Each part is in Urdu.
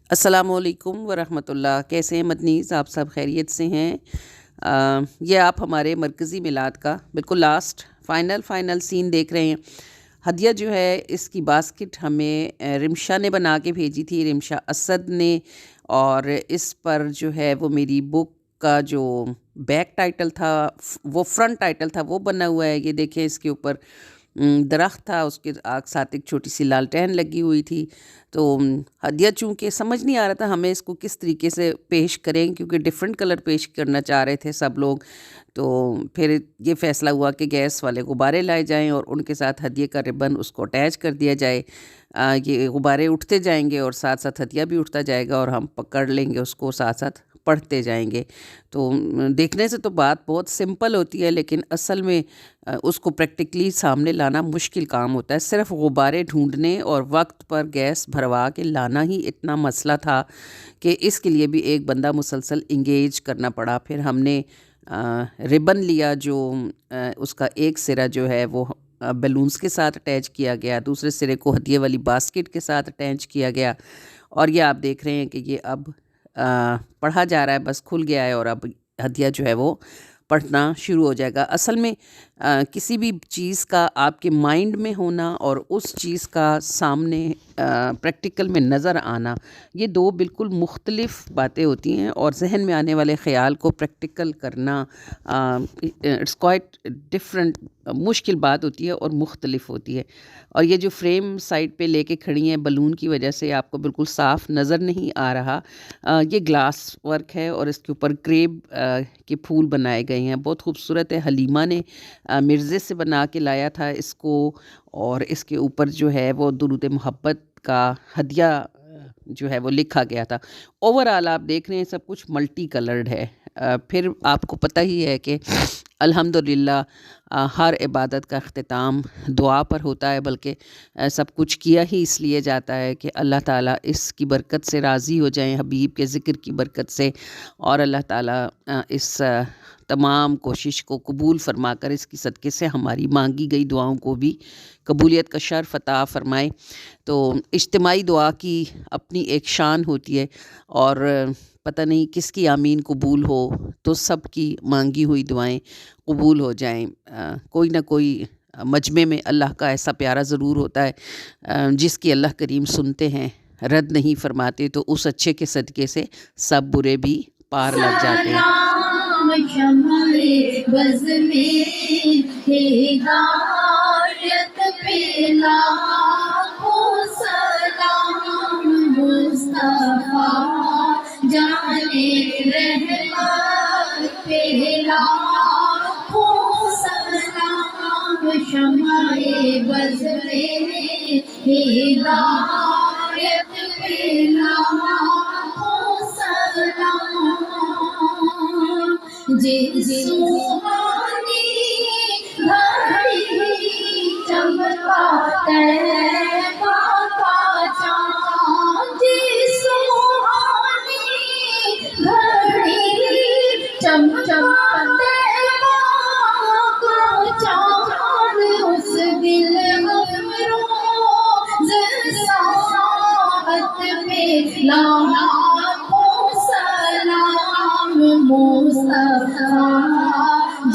السلام علیکم ورحمۃ اللہ، کیسے ہیں مدنیز؟ آپ سب خیریت سے ہیں؟ یہ آپ ہمارے مرکزی میلاد کا بالکل لاسٹ فائنل سین دیکھ رہے ہیں۔ ہدیہ جو ہے اس کی باسکٹ ہمیں رمشا نے بنا کے بھیجی تھی، رمشا اسد نے، اور اس پر جو ہے وہ میری بک کا جو بیک ٹائٹل تھا وہ فرنٹ ٹائٹل تھا وہ بنا ہوا ہے۔ یہ دیکھیں، اس کے اوپر درخت تھا، اس کے ساتھ ایک چھوٹی سی لالٹین لگی ہوئی تھی۔ تو ہدیہ چونکہ سمجھ نہیں آ رہا تھا ہمیں اس کو کس طریقے سے پیش کریں، کیونکہ ڈیفرنٹ کلر پیش کرنا چاہ رہے تھے سب لوگ۔ تو پھر یہ فیصلہ ہوا کہ گیس والے غبارے لائے جائیں اور ان کے ساتھ ہدیہ کا ربن اس کو اٹیچ کر دیا جائے۔ یہ غبارے اٹھتے جائیں گے اور ساتھ ساتھ ہدیہ بھی اٹھتا جائے گا، اور ہم پکڑ لیں گے اس کو، ساتھ ساتھ پڑھتے جائیں گے۔ تو دیکھنے سے تو بات بہت سمپل ہوتی ہے، لیکن اصل میں اس کو پریکٹیکلی سامنے لانا مشکل کام ہوتا ہے۔ صرف غبارے ڈھونڈنے اور وقت پر گیس بھروا کے لانا ہی اتنا مسئلہ تھا کہ اس کے لیے بھی ایک بندہ مسلسل انگیج کرنا پڑا۔ پھر ہم نے ربن لیا، جو اس کا ایک سرا جو ہے وہ بیلونز کے ساتھ اٹیچ کیا گیا، دوسرے سرے کو ہدیے والی باسکٹ کے ساتھ اٹیچ کیا گیا، اور یہ آپ دیکھ رہے ہیں کہ یہ اب پڑھا جا رہا ہے، بس کھل گیا ہے، اور اب ہدیہ جو ہے وہ پڑھنا شروع ہو جائے گا۔ اصل میں کسی بھی چیز کا آپ کے مائنڈ میں ہونا اور اس چیز کا سامنے پریکٹیکل میں نظر آنا، یہ دو بالکل مختلف باتیں ہوتی ہیں، اور ذہن میں آنے والے خیال کو پریکٹیکل کرنا اٹس کوائٹ ڈفرینٹ، مشکل بات ہوتی ہے اور مختلف ہوتی ہے۔ اور یہ جو فریم سائڈ پہ لے کے کھڑی ہیں بلون کی وجہ سے آپ کو بالکل صاف نظر نہیں آ رہا۔ یہ گلاس ورک ہے اور اس کے اوپر کریب کے پھول بنائے گئے ہیں، بہت خوبصورت ہے۔ حلیمہ نے مرزے سے بنا کے لایا تھا اس کو، اور اس کے اوپر جو ہے وہ درود محبت کا ہدیہ جو ہے وہ لکھا گیا تھا۔ اوورآل آپ دیکھ رہے ہیں سب کچھ ملٹی کلرڈ ہے۔ پھر آپ کو پتہ ہی ہے کہ الحمدللہ ہر عبادت کا اختتام دعا پر ہوتا ہے، بلکہ سب کچھ کیا ہی اس لیے جاتا ہے کہ اللہ تعالیٰ اس کی برکت سے راضی ہو جائیں، حبیب کے ذکر کی برکت سے، اور اللہ تعالیٰ اس تمام کوشش کو قبول فرما کر اس کی صدقے سے ہماری مانگی گئی دعاؤں کو بھی قبولیت کا شرف عطا فرمائے۔ تو اجتماعی دعا کی اپنی ایک شان ہوتی ہے، اور پتہ نہیں کس کی آمین قبول ہو تو سب کی مانگی ہوئی دعائیں قبول ہو جائیں۔ کوئی نہ کوئی مجمع میں اللہ کا ایسا پیارا ضرور ہوتا ہے جس کی اللہ کریم سنتے ہیں، رد نہیں فرماتے، تو اس اچھے کے صدقے سے سب برے بھی پار لگ جاتے ہیں۔ سلام شمع بز میں ہدایت پہ لاکھوں سلام، مصطفیٰ جانے رحمت پہ لاکھوں سلام، شمع بز میں ہدایت پہ لاکھوں سلام، جس سوہانی گھڑی چمکا طیبہ کا چاند، جس سوہانی گھڑی چمکا طیبہ کا چاند، اس دل افروز ساعت پہ لاکھوں سلام، مصطفیٰ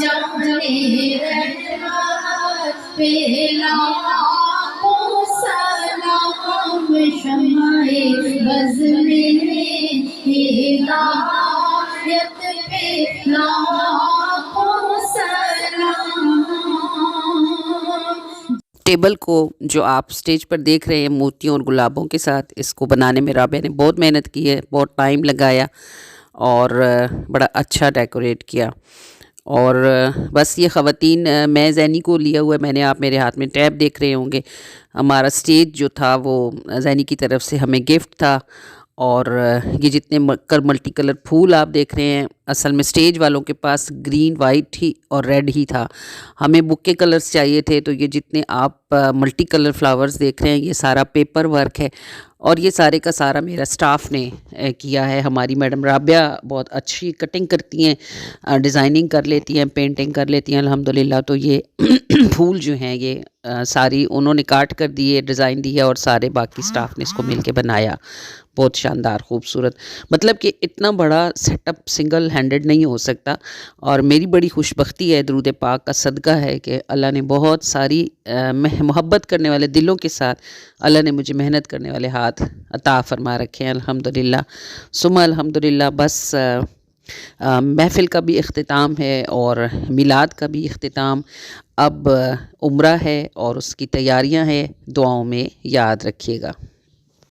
جانے رحمت پہ لاکھوں سلام، شمع بز میں ہدایت پہ لاکھوں سلام۔ ٹیبل کو جو آپ سٹیج پر دیکھ رہے ہیں موتیوں اور گلابوں کے ساتھ، اس کو بنانے میں رابعہ نے بہت محنت کی ہے، بہت ٹائم لگایا، اور بڑا اچھا ڈیکوریٹ کیا۔ اور بس یہ خواتین، میں زینی کو لیا ہوا ہے میں نے، آپ میرے ہاتھ میں ٹیب دیکھ رہے ہوں گے۔ ہمارا سٹیج جو تھا وہ زینی کی طرف سے ہمیں گفٹ تھا، اور یہ جتنے ملٹی کلر پھول آپ دیکھ رہے ہیں، اصل میں سٹیج والوں کے پاس گرین، وائٹ ہی اور ریڈ ہی تھا، ہمیں بکے کلرز چاہیے تھے۔ تو یہ جتنے آپ ملٹی کلر فلاورز دیکھ رہے ہیں، یہ سارا پیپر ورک ہے، اور یہ سارے کا سارا میرا سٹاف نے کیا ہے۔ ہماری میڈم رابعہ بہت اچھی کٹنگ کرتی ہیں، ڈیزائننگ کر لیتی ہیں، پینٹنگ کر لیتی ہیں الحمدللہ۔ تو یہ پھول جو ہیں یہ ساری انہوں نے کاٹ کر دیے، ڈیزائن دی ہے، اور سارے باقی سٹاف نے اس کو مل کے بنایا۔ بہت شاندار خوبصورت، مطلب کہ اتنا بڑا سیٹ اپ سنگل ہینڈڈ نہیں ہو سکتا، اور میری بڑی خوش بختی ہے، درود پاک کا صدقہ ہے کہ اللہ نے بہت ساری محبت کرنے والے دلوں کے ساتھ اللہ نے مجھے محنت کرنے والے ہاتھ عطا فرما رکھے ہیں، الحمدللہ ثم الحمدللہ۔ بس محفل کا بھی اختتام ہے اور میلاد کا بھی اختتام، اب عمرہ ہے اور اس کی تیاریاں ہیں، دعاؤں میں یاد رکھیے گا۔